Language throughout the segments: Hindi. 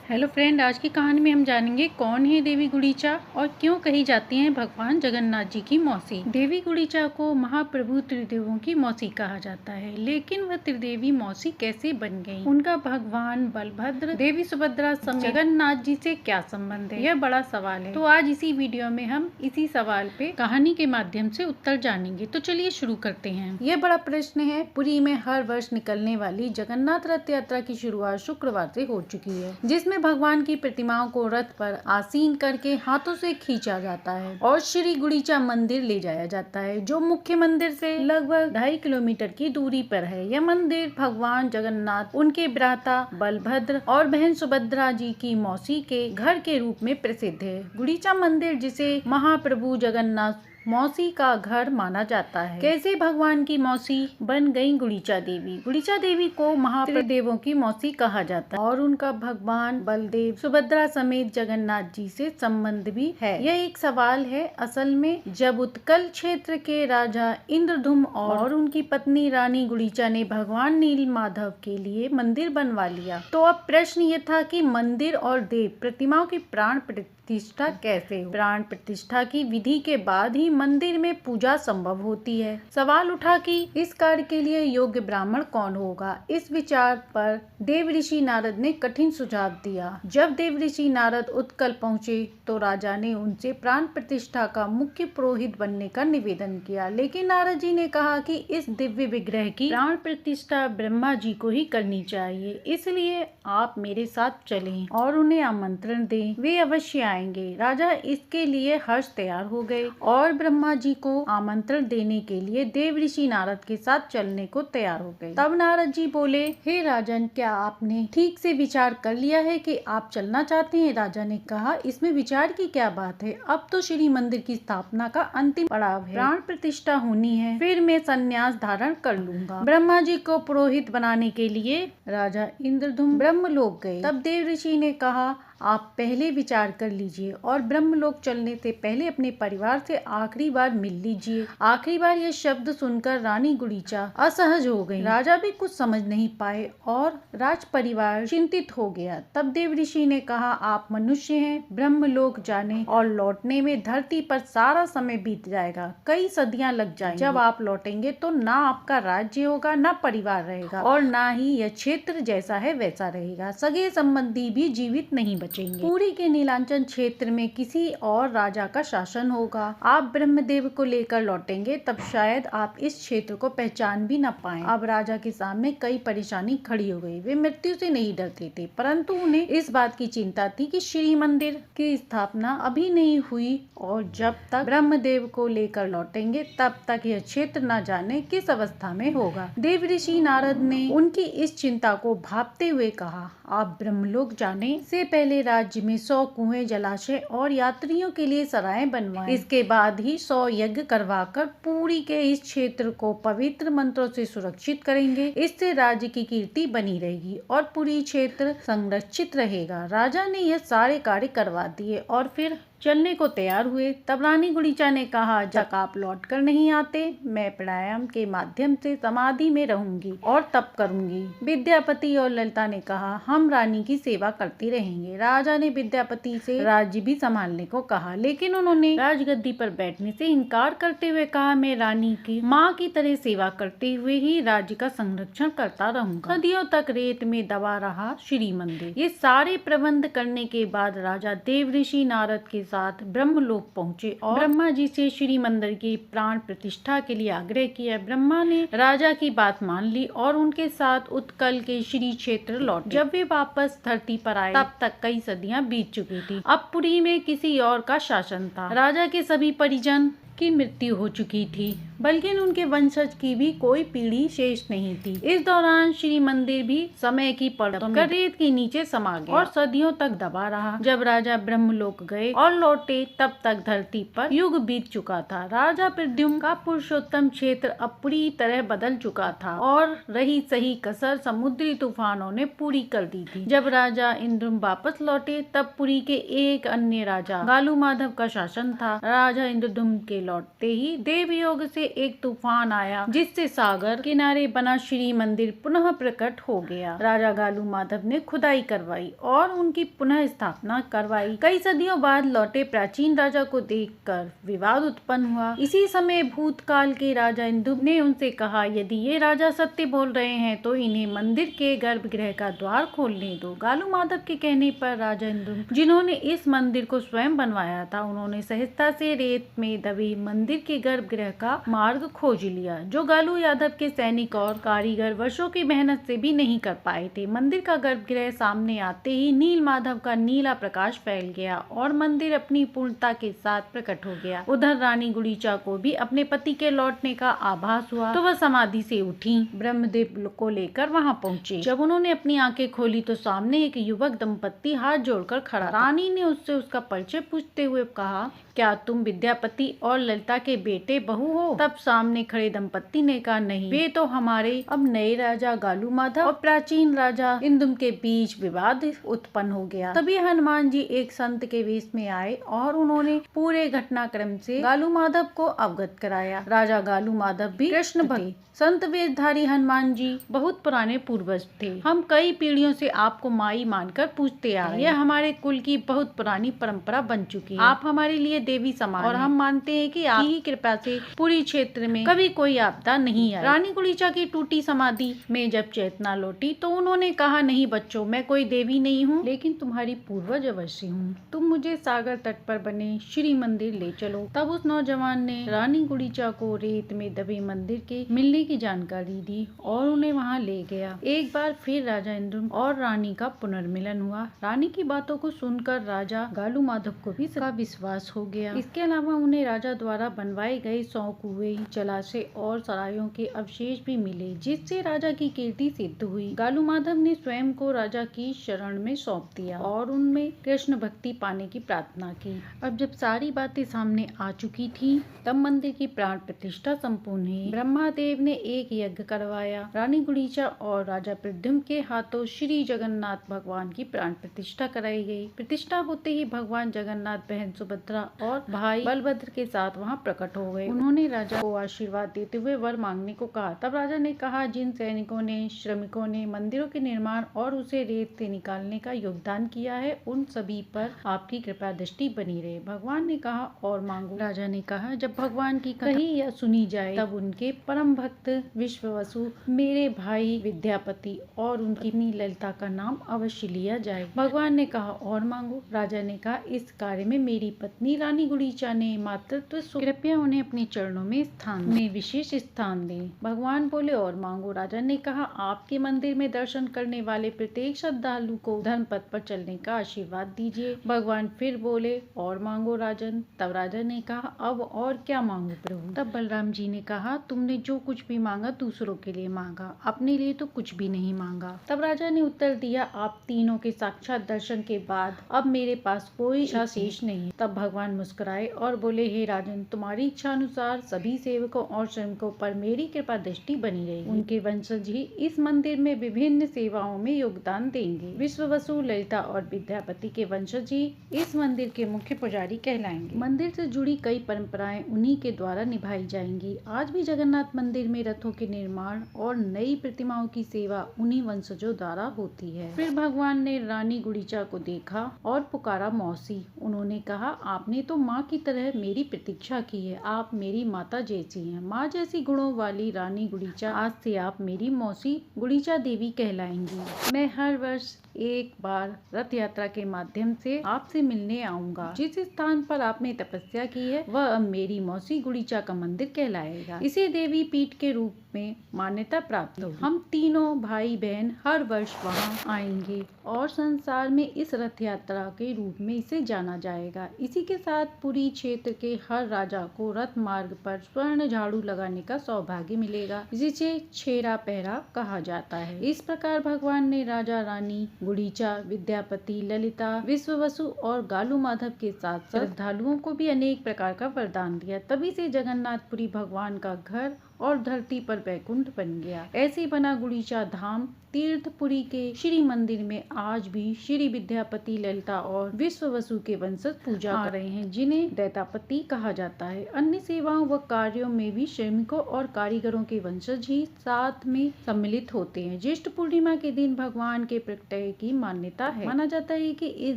हेलो फ्रेंड, आज की कहानी में हम जानेंगे कौन है देवी गुड़ीचा और क्यों कही जाती है भगवान जगन्नाथ जी की मौसी। देवी गुड़ीचा को महाप्रभु त्रिदेवों की मौसी कहा जाता है, लेकिन वह त्रिदेवी मौसी कैसे बन गई? उनका भगवान बलभद्र, देवी सुभद्रा समेत जगन्नाथ जी से क्या संबंध है? यह बड़ा सवाल है। तो आज इसी वीडियो में हम इसी सवाल पे कहानी के माध्यम से उत्तर जानेंगे। तो चलिए शुरू करते हैं। यह बड़ा प्रश्न है। पुरी में हर वर्ष निकलने वाली जगन्नाथ रथ यात्रा की शुरुआत शुक्रवार से हो चुकी है, जिसमें भगवान की प्रतिमाओं को रथ पर आसीन करके हाथों से खींचा जाता है और श्री गुड़ीचा मंदिर ले जाया जाता है, जो मुख्य मंदिर से लगभग 2.5 किलोमीटर की दूरी पर है। यह मंदिर भगवान जगन्नाथ, उनके भ्राता बलभद्र और बहन सुभद्रा जी की मौसी के घर के रूप में प्रसिद्ध है। गुड़ीचा मंदिर, जिसे महाप्रभु जगन्नाथ मौसी का घर माना जाता है। कैसे भगवान की मौसी बन गई गुड़ीचा देवी? गुड़ीचा देवी को महादेवों की मौसी कहा जाता है और उनका भगवान बलदेव, सुभद्रा समेत जगन्नाथ जी से संबंध भी है। यह एक सवाल है। असल में जब उत्कल क्षेत्र के राजा इंद्रधुम और उनकी पत्नी रानी गुड़ीचा ने भगवान नील माधव के लिए मंदिर बनवा लिया, तो अब प्रश्न ये था कि मंदिर और देव प्रतिमाओं की प्राण प्रतिष्ठा कैसे हो? प्राण प्रतिष्ठा की विधि के बाद ही मंदिर में पूजा संभव होती है। सवाल उठा कि इस कार्य के लिए योग्य ब्राह्मण कौन होगा। इस विचार पर देव ऋषि नारद ने कठिन सुझाव दिया। जब देव ऋषि नारद उत्कल पहुँचे तो राजा ने उनसे प्राण प्रतिष्ठा का मुख्य पुरोहित बनने का निवेदन किया, लेकिन नारद जी ने कहा कि इस दिव्य विग्रह की प्राण प्रतिष्ठा ब्रह्मा जी को ही करनी चाहिए, इसलिए आप मेरे साथ चलें और उन्हें आमंत्रण दें, वे अवश्य आएंगे। राजा इसके लिए हर्ष तैयार हो गए और ब्रह्मा जी को आमंत्रण देने के लिए देव ऋषि नारद के साथ चलने को तैयार हो गए। तब नारद जी बोले, हे राजन, क्या आपने ठीक से विचार कर लिया है कि आप चलना चाहते हैं? राजा ने कहा, इसमें विचार की क्या बात है? अब तो श्री मंदिर की स्थापना का अंतिम पड़ाव है, प्राण प्रतिष्ठा होनी है, फिर मैं संन्यास धारण कर लूंगा। ब्रह्मा जी को पुरोहित बनाने के लिए राजा इंद्रधुम ब्रह्मलोक गए। तब देव ऋषि ने कहा, आप पहले विचार कर लीजिए और ब्रह्मलोक चलने से पहले अपने परिवार से आखिरी बार मिल लीजिए। आखिरी बार ये शब्द सुनकर रानी गुड़ीचा असहज हो गई। राजा भी कुछ समझ नहीं पाए और राज परिवार चिंतित हो गया। तब देव ऋषि ने कहा, आप मनुष्य हैं, ब्रह्मलोक जाने और लौटने में धरती पर सारा समय बीत जाएगा, कई सदियां लग जाएंगी। जब आप लौटेंगे तो ना आपका राज्य होगा, ना परिवार रहेगा और ना ही यह क्षेत्र जैसा है वैसा रहेगा। सगे संबंधी भी जीवित नहीं पूरी के नीलांचल क्षेत्र में किसी और राजा का शासन होगा। आप ब्रह्मदेव को लेकर लौटेंगे, तब शायद आप इस क्षेत्र को पहचान भी न पाएं। अब राजा के सामने कई परेशानी खड़ी हो गई। वे मृत्यु से नहीं डरते थे, परंतु उन्हें इस बात की चिंता थी कि श्री मंदिर की स्थापना अभी नहीं हुई और जब तक ब्रह्मदेव को लेकर लौटेंगे तब तक यह क्षेत्र न जाने किस अवस्था में होगा। देव ऋषि नारद ने उनकी इस चिंता को भांपते हुए कहा, आप ब्रह्मलोक जाने से पहले राज्य में 100 कुएं, जलाशय और यात्रियों के लिए सराय बनवाएं। इसके बाद ही 100 यज्ञ करवाकर पुरी के इस क्षेत्र को पवित्र मंत्रों से सुरक्षित करेंगे। इससे राज्य की कीर्ति बनी रहेगी और पुरी क्षेत्र संरक्षित रहेगा। राजा ने यह सारे कार्य करवा दिए और फिर चलने को तैयार हुए। तब रानी गुड़ीचा ने कहा, जब आप लौट कर नहीं आते, मैं प्राणायाम के माध्यम से समाधि में रहूंगी और तप करूंगी। विद्यापति और ललिता ने कहा, हम रानी की सेवा करती रहेंगे। राजा ने विद्यापति से राज्य भी संभालने को कहा, लेकिन उन्होंने राजगद्दी पर बैठने से इनकार करते हुए कहा, मैं रानी की माँ की तरह सेवा करते हुए ही राज्य का संरक्षण करता रहूंगा। सदियों तक रेत में दबा रहा श्री मंदिर। ये सारे प्रबंध करने के बाद राजा देव ऋषि नारद के साथ ब्रह्मलोक पहुँचे और ब्रह्मा जी से श्री मंदिर की प्राण प्रतिष्ठा के लिए आग्रह किया। ब्रह्मा ने राजा की बात मान ली और उनके साथ उत्कल के श्री क्षेत्र लौटे। जब वे वापस धरती पर आए तब तक कई सदियां बीत चुकी थी। अब पुरी में किसी और का शासन था। राजा के सभी परिजन की मृत्यु हो चुकी थी, बल्कि उनके वंशज की भी कोई पीढ़ी शेष नहीं थी। इस दौरान श्री मंदिर भी समय की परतों में रेत के नीचे समा गया और सदियों तक दबा रहा। जब राजा ब्रह्मलोक गए और लौटे तब तक धरती पर युग बीत चुका था। राजा प्रद्युम्न का पुरुषोत्तम क्षेत्र अब पूरी तरह बदल चुका था और रही सही कसर समुद्री तूफानों ने पूरी कर दी थी। जब राजा इंद्रधुम वापस लौटे तब पुरी के एक अन्य राजा गालू माधव का शासन था। राजा इंद्रधुम के लौटते ही देवयोग से एक तूफान आया जिससे सागर किनारे बना श्री मंदिर पुनः प्रकट हो गया। राजा गालू माधव ने खुदाई करवाई और उनकी पुनः स्थापना करवाई। कई सदियों बाद लौटे प्राचीन राजा को देखकर विवाद उत्पन्न हुआ। इसी समय भूतकाल के राजा इंदुम ने उनसे कहा, यदि ये राजा सत्य बोल रहे हैं तो इन्हें मंदिर के गर्भगृह का द्वार खोलने दो। गालू माधव के कहने पर राजा इंदुम, जिन्होंने इस मंदिर को स्वयं बनवाया था, उन्होंने सहजता से रेत में दबे मंदिर के गर्भगृह का मार्ग खोज लिया, जो गालू यादव के सैनिक और कारीगर वर्षों की मेहनत से भी नहीं कर पाए थे। मंदिर का गर्भगृह सामने आते ही नील माधव का नीला प्रकाश फैल गया और मंदिर अपनी पूर्णता के साथ प्रकट हो गया। उधर रानी गुड़ीचा को भी अपने पति के लौटने का आभास हुआ तो वह समाधि से उठी ब्रह्मदेव को लेकर वहां पहुंचे। जब उन्होंने अपनी आंखें खोली तो सामने एक युवक दंपत्ति हाथ जोड़कर खड़ा था। रानी ने उससे उसका परिचय पूछते हुए कहा, क्या तुम विद्यापति और ललिता के बेटे बहू हो? तब सामने खड़े दंपत्ति ने कहा, नहीं, वे तो हमारे अब नए राजा गालू माधव और प्राचीन राजा इंदुम के बीच विवाद उत्पन्न हो गया। तभी हनुमान जी एक संत के वेश में आए और उन्होंने पूरे घटनाक्रम से गालू माधव को अवगत कराया। राजा गालू माधव भी कृष्ण भक्त संत वेशधारी हनुमान जी बहुत पुराने पूर्वज थे। हम कई पीढ़ियों से आपको माई मानकर पूजते आ रहे हैं। यह हमारे कुल की बहुत पुरानी परंपरा बन चुकी है। आप हमारे लिए देवी समान और हम मानते हैं कि आपकी कृपा से पूरी क्षेत्र में कभी कोई आपदा नहीं आई। रानी गुड़ीचा की टूटी समाधि में जब चेतना लौटी तो उन्होंने कहा, नहीं बच्चों, मैं कोई देवी नहीं हूँ, लेकिन तुम्हारी पूर्वज अवश्य हूँ। तुम मुझे सागर तट पर बने श्री मंदिर ले चलो। तब उस नौजवान ने रानी गुड़ीचा को रेत में दबे मंदिर के मिलने की जानकारी दी और उन्हें वहां ले गया। एक बार फिर राजा इंद्रुम और रानी का पुनर्मिलन हुआ। रानी की बातों को सुनकर राजा गालू माधव को भी इसका विश्वास हो गया। इसके अलावा उन्हें राजा द्वारा बनवाए गए 100 कुएं, जलाशय और सरायों के अवशेष भी मिले, जिससे राजा की कीर्ति सिद्ध हुई। गालू माधव ने स्वयं को राजा की शरण में सौंप दिया और उनमें कृष्ण भक्ति पाने की प्रार्थना की। अब जब सारी बातें सामने आ चुकी थी, तब मंदिर की प्राण प्रतिष्ठा संपूर्ण हुई। ब्रह्मादेव ने एक यज्ञ करवाया। रानी गुड़ीचा और राजा प्रद्युम्न के हाथों श्री जगन्नाथ भगवान की प्राण प्रतिष्ठा कराई गई। प्रतिष्ठा होते ही भगवान जगन्नाथ बहन सुभद्रा और भाई बलभद्र के साथ वहां प्रकट हो गए। उन्होंने राजा को आशीर्वाद देते हुए वर मांगने को कहा। तब राजा ने कहा, जिन सैनिकों ने, श्रमिकों ने मंदिरों के निर्माण और उसे रेत से निकालने का योगदान किया है, उन सभी पर आपकी कृपा दृष्टि बनी रहे। भगवान ने कहा, और मांगो। राजा ने कहा, जब भगवान की कही या सुनी जाए तब उनके परम भक्त विश्ववसु, मेरे भाई विद्यापति और उनकी पत्नी ललिता का नाम अवश्य लिया जाए। भगवान ने कहा, और मांगो। राजा ने कहा, इस कार्य में मेरी पत्नी रानी गुड़ीचा ने मातृत्व, कृपया उन्हें अपने चरणों में विशेष स्थान दें। भगवान बोले, और मांगो। राजा ने कहा, आपके मंदिर में दर्शन करने वाले प्रत्येक श्रद्धालु को धर्म पथ पर चलने का आशीर्वाद दीजिए। भगवान फिर बोले, और मांगो राजन। तब राजा ने कहा, अब और क्या मांगो प्रभु। तब बलराम जी ने कहा, तुमने जो कुछ भी मांगा दूसरों के लिए मांगा, अपने लिए तो कुछ भी नहीं मांगा। तब राजा ने उत्तर दिया, आप तीनों के साक्षात दर्शन के बाद अब मेरे पास कोई इच्छा शेष नहीं है। तब भगवान मुस्कुराए और बोले, हे राजन, तुम्हारी इच्छा अनुसार सभी सेवकों और श्रमिकों पर मेरी कृपा दृष्टि बनी रहेगी। उनके वंशज ही इस मंदिर में विभिन्न सेवाओं में योगदान देंगे। विश्ववसु, ललिता और विद्यापति के वंशज ही इस मंदिर के मुख्य पुजारी कहलाएंगे। मंदिर से जुड़ी कई परंपराएं उन्हीं के द्वारा निभाई जाएंगी। आज भी जगन्नाथ मंदिर में रथों के निर्माण और नई प्रतिमाओं की सेवा उन्हीं वंशजों द्वारा होती है। फिर भगवान ने रानी गुड़ीचा को देखा और पुकारा, मौसी। उन्होंने कहा, आपने तो माँ की तरह मेरी प्रतीक्षा की है। आप मेरी माता जैसी हैं। माँ जैसी गुणों वाली रानी गुड़ीचा, आज से आप मेरी मौसी गुड़ीचा देवी कहलाएंगी। मैं हर वर्ष एक बार रथ यात्रा के माध्यम से आपसे मिलने आऊंगा। जिस स्थान पर आपने तपस्या की है वह अब मेरी मौसी गुड़ीचा का मंदिर कहलाएगा। इसे देवी पीठ के रूप में मान्यता प्राप्त होगी। हम तीनों भाई बहन हर वर्ष वहां आएंगे और संसार में इस रथ यात्रा के रूप में इसे जाना जाएगा। इसी के साथ पुरी क्षेत्र के हर राजा को रथ मार्ग पर स्वर्ण झाड़ू लगाने का सौभाग्य मिलेगा, जिसे छेरा पहरा कहा जाता है। इस प्रकार भगवान ने राजा, रानी गुड़ीचा, विद्यापति, ललिता, विश्ववसु और गालू माधव के साथ श्रद्धालुओं को भी अनेक प्रकार का वरदान दिया। तभी से जगन्नाथपुरी भगवान का घर और धरती पर बैकुंठ बन गया। ऐसे बना गुड़ीचा धाम तीर्थपुरी के श्री मंदिर में आज भी श्री विद्यापति, ललिता और विश्ववसु के वंशज पूजा कर रहे हैं, जिन्हें दैतापति कहा जाता है। अन्य सेवाओं व कार्यों में भी श्रमिकों और कारीगरों के वंशज ही साथ में सम्मिलित होते हैं। ज्येष्ठ पूर्णिमा के दिन भगवान के प्रकटय की मान्यता है। माना जाता है कि इस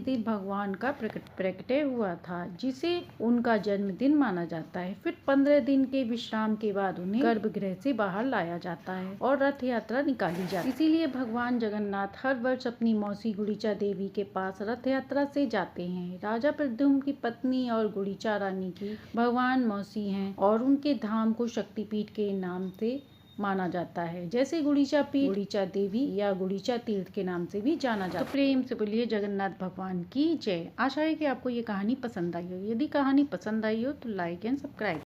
दिन भगवान का प्रकटय हुआ था, जिसे उनका जन्मदिन माना जाता है। फिर 15 दिन के विश्राम के बाद उन्हें गर्भगृह से बाहर लाया जाता है और रथ यात्रा निकाली जाती है। इसीलिए भगवान जगन्नाथ हर वर्ष अपनी मौसी गुड़ीचा देवी के पास रथ यात्रा से जाते हैं। राजा प्रद्युम्न की पत्नी और गुड़ीचा रानी की भगवान मौसी हैं और उनके धाम को शक्तिपीठ के नाम से माना जाता है, जैसे गुड़ीचा पीठ, गुड़ीचा देवी या गुड़ीचा तीर्थ के नाम से भी जाना जाता है। तो प्रेम से बोलिए जगन्नाथ भगवान की जय। आशा है कि आपको ये कहानी पसंद आई हो। यदि कहानी पसंद आई हो तो लाइक एंड सब्सक्राइब।